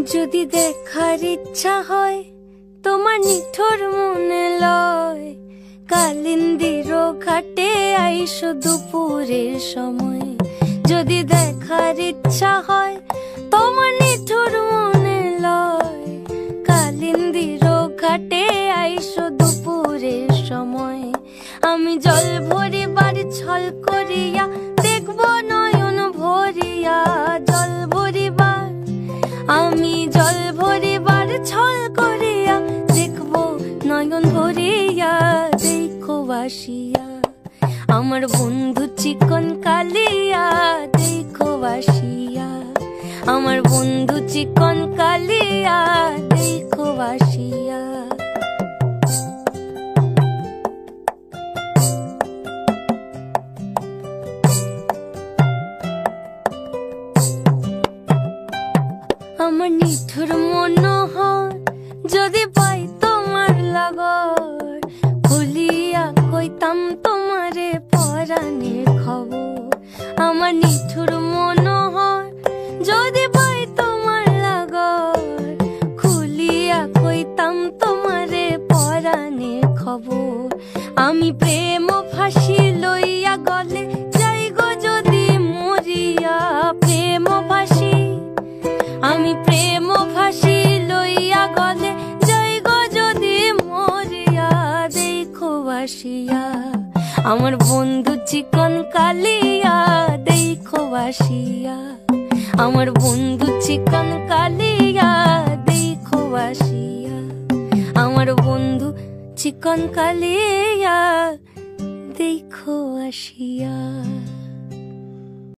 যদি দেখার ইচ্ছা হয় তোমার নিঠুর মনে লয়, কালিন্দির ঘাটে আইসো দুপুরের সময়। যদি দেখার ইচ্ছা হয় তোমার নিঠুর মনে লয়, কালিন্দির ঘাটে আইসো দুপুরের সময়। আমি জল ভরিবার ছল করিয়া দেখব নয়ন ভরিয়া, জল ভরিবার আমি জল ভরিবার ছল করিয়া দেখব নয়ন ভরিয়া। দেখো বাসিয়া আমার বন্ধু চিকন কালিয়া, দেখো বাসিয়া আমার বন্ধু চিকন কালিয়া, দেখো বাসিয়া। আমার নিঠুর মনোহর যদি পাই তোমার লাগর, খুলিয়া কইতাম তোমারে পরাণের খবর। আমার নিঠুর মনোহর যদি পাই তোমার লাগর, খুলিয়া কইতাম তোমারে পরাণের খবর। আমি প্রেম ফাঁসি লইয়া গলে যাই গো যদি মরিয়া, প্রেম ফাঁসি আমি প্রেম ফাঁসি লইয়া গলে যাই গো যদি মরিয়া। দেখো বাসিয়া আমার বন্ধু চিকন কালিয়া, দেখো বাসিয়া আমার বন্ধু চিকন কালিয়া, দেখো বাসিয়া আমার বন্ধু চিকন কালিয়া, দেখো আসিয়া।